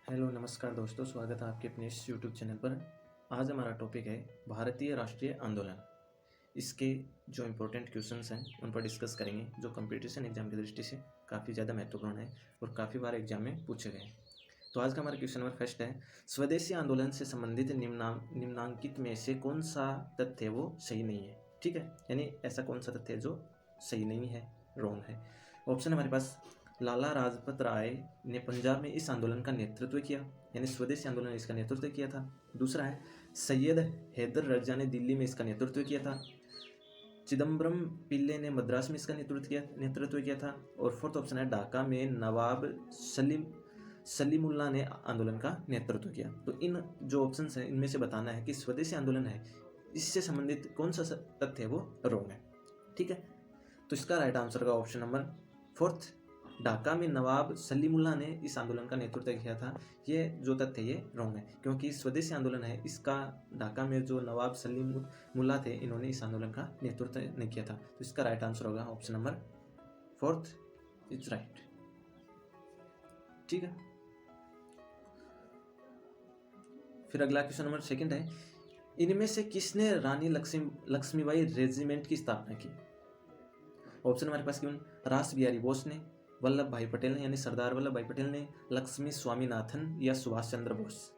Hello नमस्कार दोस्तों, स्वागत है आपके अपने इस यूट्यूब चैनल पर। आज हमारा टॉपिक है भारतीय राष्ट्रीय आंदोलन। इसके जो इम्पोर्टेंट क्वेश्चंस हैं उन पर डिस्कस करेंगे, जो कंपटीशन एग्जाम की दृष्टि से काफ़ी ज़्यादा महत्वपूर्ण है और काफ़ी बार एग्जाम में पूछे गए हैं। तो आज का हमारा क्वेश्चन नंबर फर्स्ट है, स्वदेशी आंदोलन से संबंधित निम्नांकित में से कौन सा तथ्य वो सही नहीं है। ठीक है, यानी ऐसा कौन सा तथ्य जो सही नहीं है, रॉन्ग है। ऑप्शन हमारे पास, लाला लाजपत राय ने पंजाब में इस आंदोलन का नेतृत्व किया, यानी स्वदेशी आंदोलन इसका नेतृत्व किया था। दूसरा है, सैयद हैदर रजा ने दिल्ली में इसका नेतृत्व किया था। चिदम्बरम पिल्ले ने मद्रास में इसका नेतृत्व किया था। और फोर्थ ऑप्शन है, ढाका में नवाब सलीमुल्लाह ने आंदोलन का नेतृत्व किया। तो इन जो ऑप्शन हैं इनमें से बताना है कि स्वदेशी आंदोलन है इससे संबंधित कौन सा तथ्य है वो रॉन्ग है। ठीक है, तो इसका राइट आंसर का ऑप्शन नंबर फोर्थ, ढाका में नवाब सलीमुल्लाह ने इस आंदोलन का नेतृत्व किया था। ये जो तथ्य ये रॉन्ग है, क्योंकि स्वदेशी आंदोलन है इसका ढाका में जो नवाब सलीमुल्लाह थे इन्होंने इस आंदोलन का नेतृत्व नहीं किया था। तो इसका राइट आंसर होगा option number fourth is right. ठीक है, फिर अगला क्वेश्चन नंबर सेकंड है, इनमें से किसने रानी लक्ष्मीबाई रेजिमेंट की स्थापना की। ऑप्शन हमारे पास केवल रास बिहारी बोस ने, वल्लभ भाई पटेल ने यानी सरदार वल्लभ भाई पटेल ने, लक्ष्मी स्वामीनाथन या सुभाष चंद्र बोस।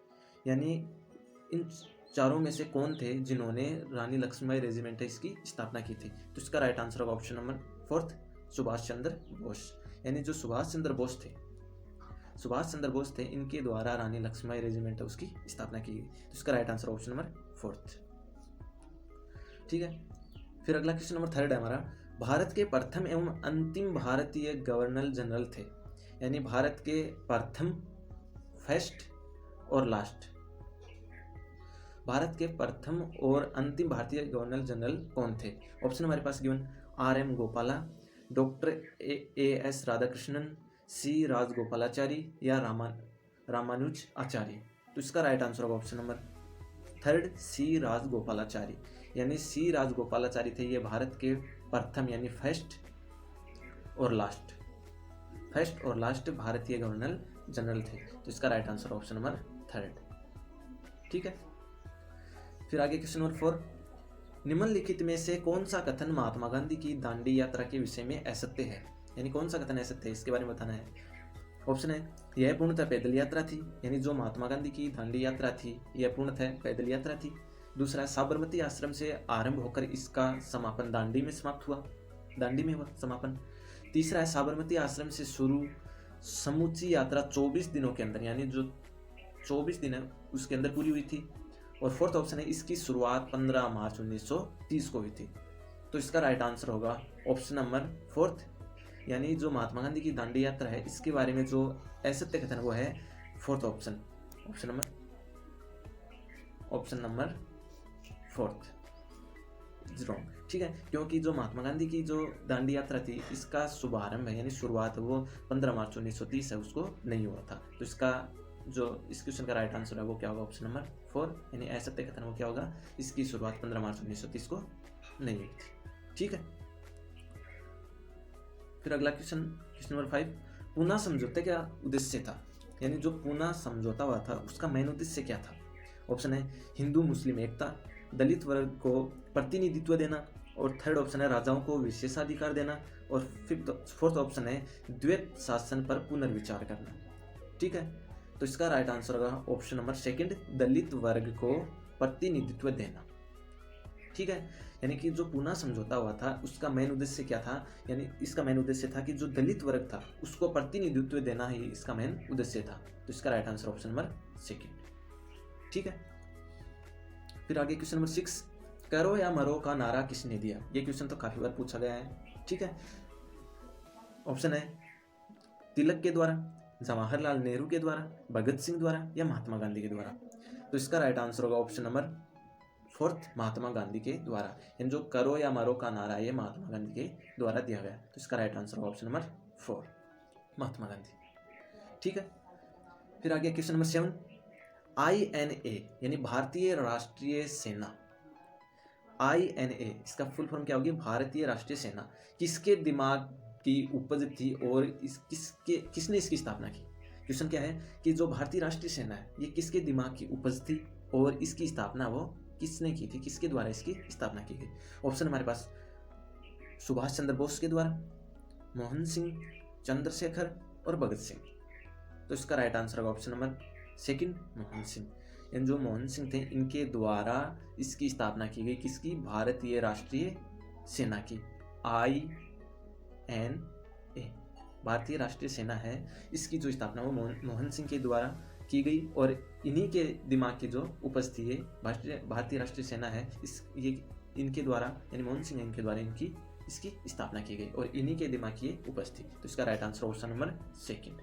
यानी इन चारों में से कौन थे जिन्होंने रानी लक्ष्मीबाई रेजिमेंट इसकी स्थापना की थी। तो इसका राइट आंसर होगा option number fourth, Subhash Chandra Bose. यानी जो सुभाष चंद्र बोस थे इनके द्वारा रानी लक्ष्मीबाई रेजिमेंट उसकी स्थापना की गई। तो इसका right answer option number fourth. ठीक है, फिर अगला क्वेश्चन नंबर थर्ड है हमारा, भारत के प्रथम एवं अंतिम भारतीय गवर्नर जनरल थे। यानी भारत के प्रथम, फर्स्ट और लास्ट, भारत के प्रथम और अंतिम भारतीय गवर्नर जनरल कौन थे। ऑप्शन हमारे पास given R.M. Gopala, doctor A.S. Radhakrishnan, C. Rajagopalachari या रामानुज आचार्य। तो इसका राइट आंसर होगा option number third, C. Rajagopalachari. यानी C. राजगोपालाचारी थे ये भारत के प्रथम यानी फर्स्ट और लास्ट भारतीय गवर्नर जनरल थे। तो इसका right answer option number third. ठीक है, फिर आगे क्वेश्चन नंबर 4, निम्नलिखित में से कौन सा कथन महात्मा गांधी की दांडी यात्रा के विषय में असत्य है। यानी कौन सा कथन असत्य है इसके बारे में बताना है। ऑप्शन है, यह पूर्णतः पैदल यात्रा थी, यानी जो महात्मा गांधी की दांडी यात्रा थी यह पूर्णतः पैदल यात्रा थी। दूसरा, साबरमती आश्रम से आरंभ होकर इसका समापन दांडी में हुआ समापन। तीसरा है, साबरमती आश्रम से शुरू समूची यात्रा 24 दिनों के अंदर, यानी जो 24 दिन है उसके अंदर पूरी हुई थी। और फोर्थ ऑप्शन है, इसकी शुरुआत 15 मार्च 1930 को हुई थी। तो इसका राइट आंसर होगा ऑप्शन नंबर फोर्थ, यानी जो महात्मा गांधी की दांडी यात्रा है इसके बारे में जो असत्य कथन वो है fourth option number fourth is wrong. ठीक है, क्योंकि जो महात्मा गांधी की जो दांडी यात्रा थी इसका शुभारंभ है यानी शुरुआत वो 15 मार्च 1930 है, उसको नहीं हुआ था। तो इसका जो इस क्वेश्चन का राइट आंसर है वो क्या होगा ऑप्शन नंबर 4, यानी असत्य कथन वो क्या होगा, इसकी शुरुआत 15 मार्च 1930 को नहीं हुई थी। ठीक है, फिर अगला क्वेश्चन नंबर 5, पूना समझौते का उद्देश्य था। यानी जो पूना समझौता हुआ था उसका मेन उद्देश्य क्या था। ऑप्शन है, हिंदू मुस्लिम एकता, दलित वर्ग को प्रतिनिधित्व देना, और थर्ड ऑप्शन है, राजाओं को विशेषाधिकार देना, और फोर्थ ऑप्शन है, द्वैत शासन पर पुनर्विचार करना। ठीक है, तो इसका राइट आंसर होगा ऑप्शन नंबर सेकंड, दलित वर्ग को प्रतिनिधित्व देना। ठीक है, यानी कि जो पूना समझौता हुआ था उसका मेन उद्देश्य क्या था, यानी इसका मेन उद्देश्य था कि जो दलित वर्ग था उसको प्रतिनिधित्व देना ही इसका मेन उद्देश्य था। तो इसका right answer option number second. ठीक है, फिर आगे क्वेश्चन नंबर 6, करो या मरो का नारा किसने दिया। ये क्वेश्चन तो काफी बार पूछा गया है। ठीक है, ऑप्शन है, तिलक के द्वारा, जवाहरलाल नेहरू के द्वारा, भगत सिंह द्वारा या महात्मा गांधी के द्वारा। तो इसका राइट आंसर होगा option number fourth, Mahatma Gandhi के द्वारा। यानी जो करो या मरो का नारा ये महात्मा गांधी के द्वारा दिया गया। तो इसका राइट आंसर होगा ऑप्शन नंबर 4, महात्मा गांधी। ठीक है, फिर आगे क्वेश्चन नंबर 7, INA यानी भारतीय राष्ट्रीय सेना, INA इसका फुल फॉर्म क्या होगी, भारतीय राष्ट्रीय सेना, किसके दिमाग की उपज थी और किसने इसकी स्थापना की। क्वेश्चन क्या है कि जो भारतीय राष्ट्रीय सेना है ये किसके दिमाग की उपज थी और इसकी स्थापना वो किसने की थी, किसके द्वारा इसकी स्थापना की गई। ऑप्शन हमारे पास सुभाष चंद्र बोस के द्वारा, मोहन सिंह, चंद्रशेखर और भगत सिंह। तो इसका राइट आंसर होगा option number second, Mohan Singh. यानी जो मोहन सिंह थे इनके द्वारा इसकी स्थापना की गई, किसकी, भारतीय राष्ट्रीय सेना की, INA, भारतीय राष्ट्रीय सेना है, इसकी जो स्थापना वो मोहन सिंह के द्वारा की गई और इन्हीं के दिमाग की जो उपज थी ये भारतीय राष्ट्रीय सेना है, ये इनके द्वारा यानी मोहन सिंह इनके द्वारा इसकी स्थापना की गई और इन्हीं के दिमाग की ये उपज थी। तो इसका right answer option number second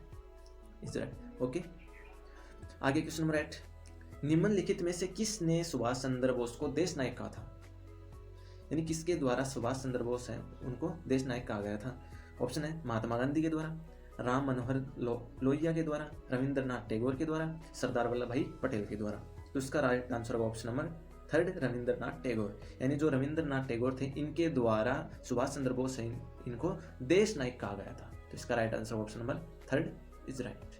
is right. Okay, आगे क्वेश्चन नंबर 8, निम्नलिखित में से किसने सुभाष चंद्र बोस को देश नायक कहा था, यानी किसके द्वारा सुभाष चंद्र बोस है उनको देश नायक कहा गया था। ऑप्शन है महात्मा गांधी के द्वारा, राम मनोहर लोहिया के द्वारा, रविंद्रनाथ टैगोर के द्वारा, सरदार वल्लभ भाई पटेल के द्वारा। तो इसका राइट आंसर होगा option number third, Rabindranath Tagore. यानी जो रविंद्रनाथ टैगोर थे इनके द्वारा सुभाष चंद्र बोस है इनको देश नायक कहा गया था। तो इसका right answer option number third is right.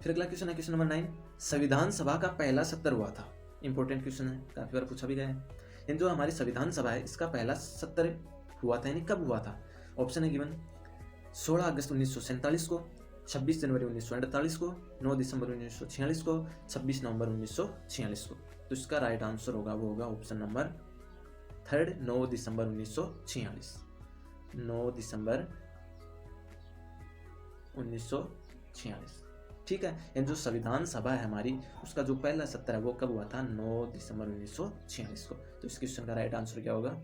फिर अगला क्वेश्चन है क्वेश्चन नंबर 9, संविधान सभा का पहला सत्र हुआ था। इंपॉर्टेंट क्वेश्चन है, काफी बार पूछा भी गया है। जो हमारी संविधान सभा है इसका पहला सत्र हुआ था यानी कब हुआ था। ऑप्शन है गिवन 16 अगस्त 1947 को, 26 जनवरी 1948 को, 9 दिसंबर 1946 को, 26 नवंबर 1946 को। तो इसका राइट आंसर होगा वो होगा ऑप्शन नंबर थर्ड, 9 दिसंबर 1946, 9 दिसंबर 1946। ठीक है, यानी जो संविधान सभा है हमारी उसका जो पहला सत्र है वो कब हुआ था, 9 दिसंबर 1946 को। तो इस क्वेश्चन का राइट आंसर क्या होगा,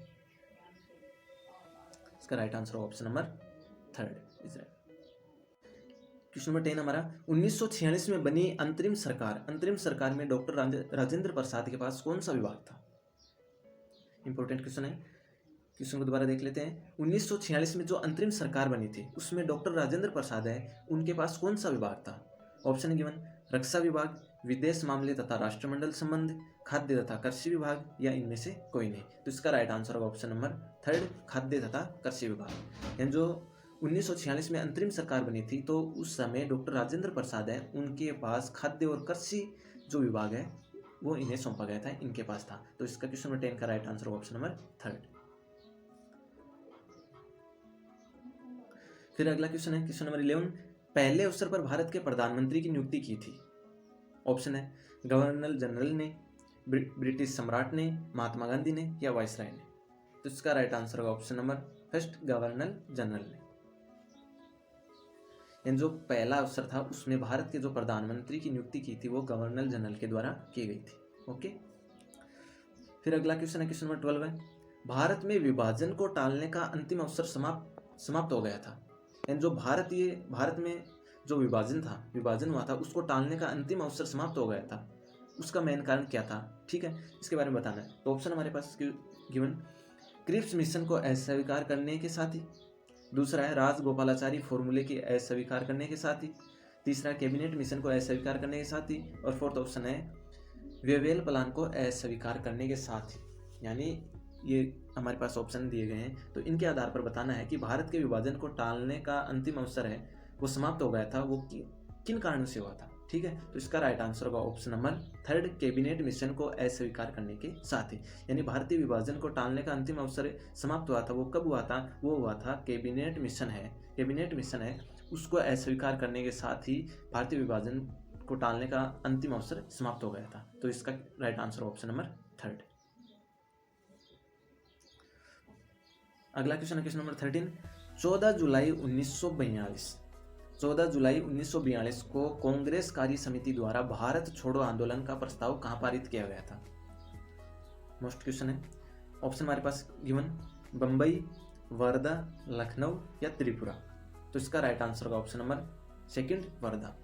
इसका right answer option number third is right. Question number 10 हमारा, 1946 में बनी अंतरिम सरकार में डॉक्टर राजेंद्र प्रसाद के पास कौन सा विभाग था। इंपॉर्टेंट क्वेश्चन है, क्वेश्चन को दोबारा देख लेते हैं। 1946 में जो अंतरिम सरकार बनी थी उसमें डॉक्टर राजेंद्र प्रसाद है उनके पास कौन सा विभाग था। ऑप्शन है गिवन रक्षा विभाग, विदेश मामले तथा राष्ट्रमंडल संबंध, खाद्य तथा कृषि विभाग या इनमें से कोई नहीं। तो इसका राइट आंसर होगा ऑप्शन नंबर थर्ड, खाद्य तथा कृषि विभाग। यानी जो 1946 में अंतरिम सरकार बनी थी तो उस समय डॉक्टर राजेंद्र प्रसाद है उनके पास खाद्य और कृषि जो विभाग है वो इन्हें सौंपा गया था, इनके पास था। तो इसका क्वेश्चन नंबर 10 का राइट आंसर होगा ऑप्शन नंबर थर्ड। फिर अगला क्वेश्चन है क्वेश्चन नंबर 11, पहले अवसर पर भारत के प्रधानमंत्री की नियुक्ति की थी। ऑप्शन है गवर्नर जनरल ने, ब्रिटिश सम्राट ने, महात्मा गांधी ने या वायसराय ने। तो इसका राइट आंसर होगा option number first, governor general ने। यानी जो पहला अवसर था उसमें भारत के जो प्रधानमंत्री की नियुक्ति की थी वो गवर्नर जनरल के द्वारा की गई थी। ओके, फिर अगला क्वेश्चन है क्वेश्चन नंबर 12 है, भारत में विभाजन को टालने का अंतिम अवसर समाप्त हो गया था। यानी जो भारत में जो विभाजन हुआ था उसको टालने का अंतिम अवसर समाप्त हो गया था, उसका मेन कारण क्या था। ठीक है, इसके बारे में बताना है। तो ऑप्शन हमारे पास गिवन क्रिप्स मिशन को अस्वीकार करने के साथ ही, दूसरा है राजगोपालाचारी फॉर्मूले के अस्वीकार करने के साथ ही, तीसरा कैबिनेट मिशन को अस्वीकार करने के साथ ही, और फोर्थ ऑप्शन है वेवेल प्लान को अस्वीकार करने के साथ ही। यानी ये हमारे पास ऑप्शन दिए गए हैं तो इनके आधार पर बताना है कि भारत के विभाजन को टालने का अंतिम अवसर है वो समाप्त हो गया था, वो किन कारणों से हुआ था। ठीक है, तो इसका राइट आंसर होगा option number third, cabinet mission को अस्वीकार करने के साथ ही। यानी भारतीय विभाजन को टालने का अंतिम अवसर समाप्त हुआ था, वो कब हुआ था, वो हुआ था कैबिनेट मिशन है उसको अस्वीकार करने के साथ ही भारतीय विभाजन को टालने का अंतिम अवसर समाप्त हो गया था। तो इसका right answer option number third. अगला क्वेश्चन है क्वेश्चन नंबर 13, 14 जुलाई 1942 को कांग्रेस कार्य समिति द्वारा भारत छोड़ो आंदोलन का प्रस्ताव कहां पारित किया गया था। मोस्ट क्वेश्चन है। ऑप्शन हमारे पास गिवन बंबई, वर्धा, लखनऊ या त्रिपुरा। तो इसका राइट आंसर होगा ऑप्शन नंबर सेकंड, वर्धा।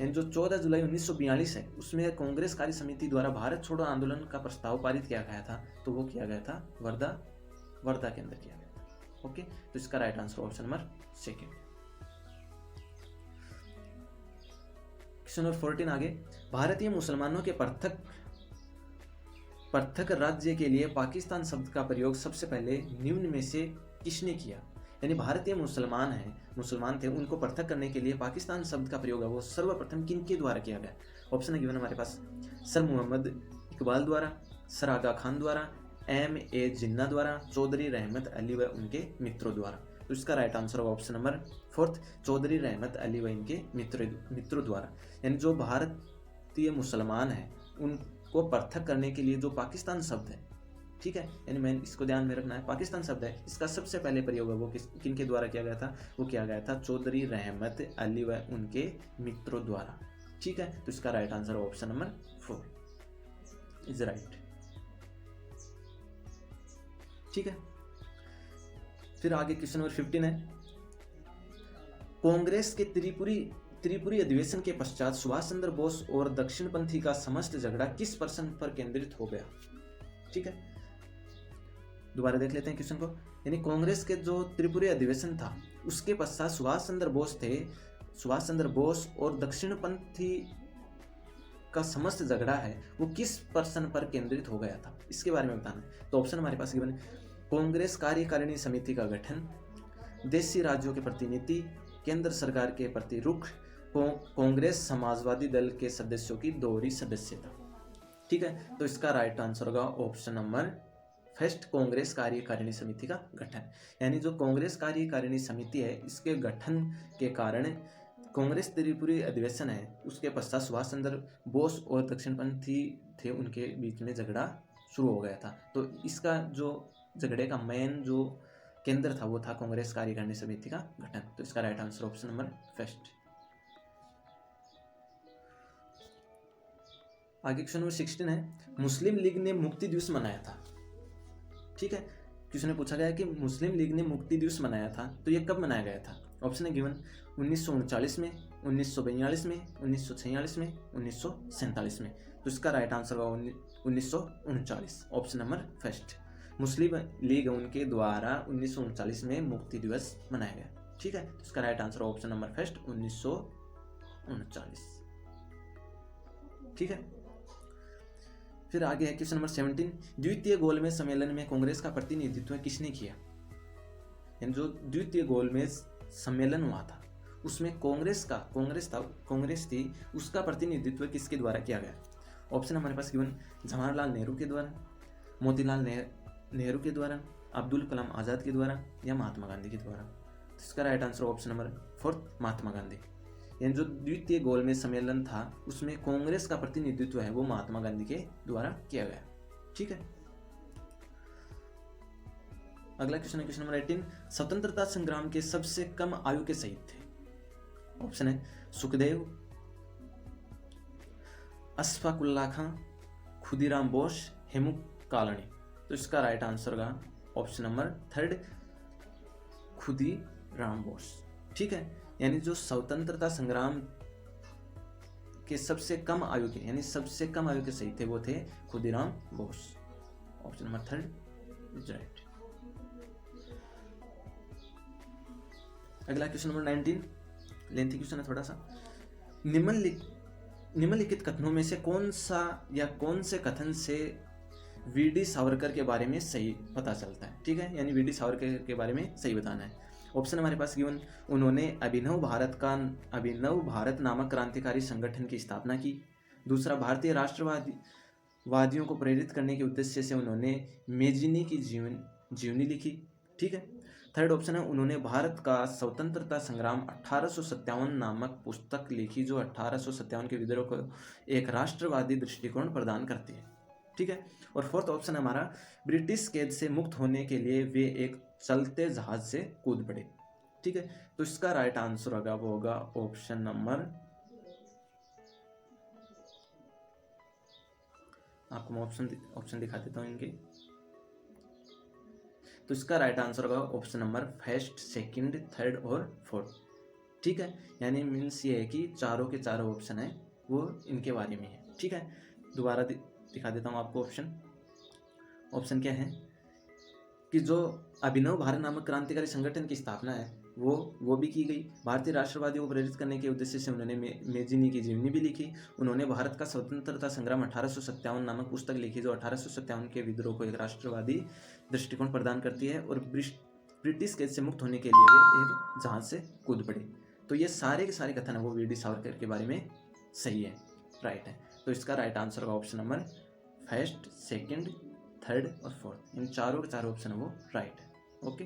यानी जो 14 जुलाई 1942 है उसमें कांग्रेस कार्य समिति द्वारा भारत छोड़ो आंदोलन का प्रस्ताव पारित किया गया था, तो वो किया गया था वर्धा के अंदर किया गया था। ओके, तो इसका right answer option number second. Question number 14 आगे, भारतीय मुसलमानों के पृथक राज्य के लिए पाकिस्तान शब्द का प्रयोग सबसे पहले निम्न में से किसने किया। यानी भारतीय मुसलमान थे, उनको पृथक करने के लिए पाकिस्तान शब्द का प्रयोग है वो सर्वप्रथम किन के द्वारा किया गया? ऑप्शन है गिवन हमारे पास, सर मोहम्मद इकबाल द्वारा, सर आगा खान द्वारा, M.A. जिन्ना द्वारा, चौधरी रहमत अली व उनके मित्रों द्वारा। तो इसका राइट आंसर होगा ऑप्शन नंबर 4, चौधरी रहमत अली व इनके मित्रों द्वारा। यानी जो भारतीय मुसलमान हैं उनको पृथक करने के लिए जो पाकिस्तान शब्द है, ठीक है, यानी मैं इसको ध्यान में रखना है, पाकिस्तान शब्द है, इसका सबसे पहले प्रयोग है वो किन के द्वारा किया गया था? वो किया गया था चौधरी रहमत अली व उनके मित्रों द्वारा। ठीक है, तो इसका right answer option number 4 is right. ठीक है, फिर आगे क्वेश्चन नंबर 15 है, कांग्रेस के त्रिपुरी अधिवेशन के पश्चात सुभाष चंद्र बोस और दक्षिणपंथी का समस्त झगड़ा किस प्रश्न पर केंद्रित हो गया? ठीक है, दोबारा देख लेते हैं क्वेश्चन को। यानी कांग्रेस के जो त्रिपुरी अधिवेशन था उसके पश्चात सुभाष चंद्र बोस और दक्षिणपंथी का समस्त झगड़ा है वो किस प्रश्न पर केंद्रित हो गया था, इसके बारे में बताना है। तो ऑप्शन हमारे पास गिवन है, कांग्रेस कार्यकारिणी समिति का गठन, देशी राज्यों के प्रतिनिधि, केंद्र सरकार के प्रति रुख, कांग्रेस समाजवादी दल के सदस्यों की दोहरी सदस्यता। ठीक है, तो इसका राइट आंसर होगा ऑप्शन नंबर 1, कांग्रेस कार्यकारिणी समिति का गठन। यानी जो कांग्रेस कार्यकारिणी समिति है इसके गठन के कारण कांग्रेस त्रिपुरी अधिवेशन है उसके पश्चात सुभाष चंद्र बोस और दक्षिणपंथी थे उनके बीच में झगड़ा शुरू हो गया था। तो इसका जो झगड़े का मेन जो केंद्र था वो था कांग्रेस कार्यकारिणी समिति का गठन। तो इसका राइट आंसर ऑप्शन नंबर 1। आगे क्वेश्चन नंबर 16 है, मुस्लिम लीग ने मुक्ति दिवस मनाया था। ठीक है, क्वेश्चन में पूछा गया है कि मुस्लिम लीग ने मुक्ति दिवस मनाया था तो ये कब मनाया गया था? ऑप्शन है गिवन 1939 में, 1942 में, 1946 में, 1947 में। तो इसका राइट आंसर होगा 1939, ऑप्शन नंबर 1। मुस्लिम लीग उनके द्वारा 1939 में मुक्ति दिवस मनाया गया। ठीक है, तो इसका राइट आंसर ऑप्शन नंबर 1, 1939। ठीक है, फिर आगे है क्वेश्चन नंबर 17, द्वितीय गोलमेज सम्मेलन में कांग्रेस का प्रतिनिधित्व किसने किया? यानी जो द्वितीय गोलमेज सम्मेलन हुआ था उसमें कांग्रेस थी उसका प्रतिनिधित्व किसके द्वारा किया गया? ऑप्शन हमारे पास गिवन जवाहरलाल नेहरू के द्वारा, मोतीलाल नेहरू के द्वारा, अब्दुल कलाम आज़ाद के द्वारा या महात्मा गांधी के द्वारा। तो इसका right answer option number 4, Mahatma Gandhi. यानी जो द्वितीय गोलमेज सम्मेलन था उसमें कांग्रेस का प्रतिनिधित्व है वो महात्मा गांधी के द्वारा किया गया। ठीक है, अगला क्वेश्चन है क्वेश्चन नंबर 18, स्वतंत्रता संग्राम के सबसे कम आयु के शहीद थे। ऑप्शन है सुखदेव, अशफाक उल्लाह खां, खुदीराम बोस, हेमू कालानी। तो इसका राइट आंसर होगा ऑप्शन नंबर 3, खुदीराम बोस। ठीक है, यानी जो स्वतंत्रता संग्राम के सबसे कम आयु के शहीद थे वो थे Khudiram Bose. Option number 3 is right. अगला क्वेश्चन नंबर 19, लेंथी क्वेश्चन है थोड़ा सा। निम्नलिखित कथनों में से कौन से कथन से वीडी सावरकर के बारे में सही पता चलता है? ठीक है, यानी वीडी सावरकर के बारे में सही बताना है। ऑप्शन हमारे पास गिवन, उन्होंने अभिनव भारत नामक क्रांतिकारी संगठन की स्थापना की। दूसरा, भारतीय राष्ट्रवादियों को प्रेरित करने के उद्देश्य से उन्होंने मेजिनी की जीवनी लिखी। ठीक है, थर्ड ऑप्शन है, उन्होंने भारत का स्वतंत्रता संग्राम 1857 नामक पुस्तक लिखी जो 1857 के विद्रोह को एक राष्ट्रवादी दृष्टिकोण प्रदान करती है। ठीक है, और फोर्थ ऑप्शन हमारा, ब्रिटिश कैद से मुक्त होने के लिए वे एक चलते जहाज से कूद पड़े। ठीक है, तो इसका राइट आंसर होगा वो होगा ऑप्शन नंबर, आपको मैं ऑप्शन दिखा देता हूं इनके। तो इसका राइट आंसर होगा ऑप्शन नंबर 1, 2, 3 और 4। ठीक है, यानी मीन्स ये है कि चारों के चारों ऑप्शन है वो इनके बारे में है। ठीक है, दोबारा दिखा देता हूँ आपको ऑप्शन क्या है कि जो अभिनव भारत नामक क्रांतिकारी संगठन की स्थापना है वो भी की गई। भारतीय राष्ट्रवादियों को प्रेरित करने के उद्देश्य से उन्होंने मेजिनी की जीवनी भी लिखी। उन्होंने भारत का स्वतंत्रता संग्राम 1857 नामक पुस्तक लिखी जो 1857 के विद्रोह को एक राष्ट्रवादी दृष्टिकोण प्रदान करती है। और ब्रिटिश कैद से मुक्त होने के लिए वे एक जहाज से कूद पड़े। तो ये सारे के सारे कथन है वो वीर डी सावरकर के बारे में सही है, राइट है। तो इसका राइट आंसर होगा option number first, second, third और फोर्थ, इन चारों के चारों ऑप्शन है वो राइट है। ओके,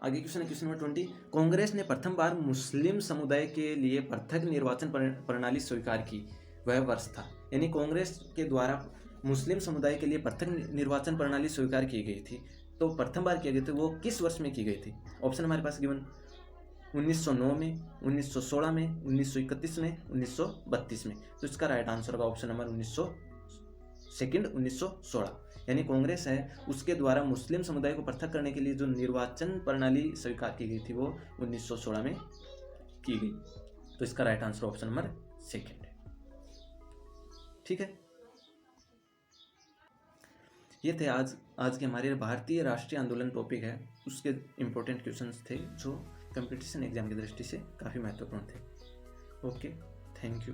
आगे क्वेश्चन है क्वेश्चन नंबर 20। कांग्रेस ने प्रथम बार मुस्लिम समुदाय के लिए पृथक निर्वाचन प्रणाली स्वीकार की, वह वर्ष था। यानी कांग्रेस के द्वारा मुस्लिम समुदाय के लिए पृथक निर्वाचन प्रणाली स्वीकार की गई थी, तो प्रथम बार की गई थी, वो किस वर्ष में की गई थी? ऑप्शन हमारे पास गिवन 1909 में, 1916 में, 1931 में, 1932 में। तो इसका राइट आंसर होगा ऑप्शन नंबर 1916। यानी कांग्रेस है उसके द्वारा मुस्लिम समुदाय को पृथक करने के लिए जो निर्वाचन प्रणाली स्वीकार की गई थी वो 1916 में की गई। तो इसका right answer option number second है। ठीक है, ये थे आज के हमारे भारतीय राष्ट्रीय आंदोलन टॉपिक है, उसके इंपॉर्टेंट क्वेश्चंस थे जो कंपटीशन एग्जाम की दृष्टि से काफ़ी महत्वपूर्ण थे। Okay, thank you.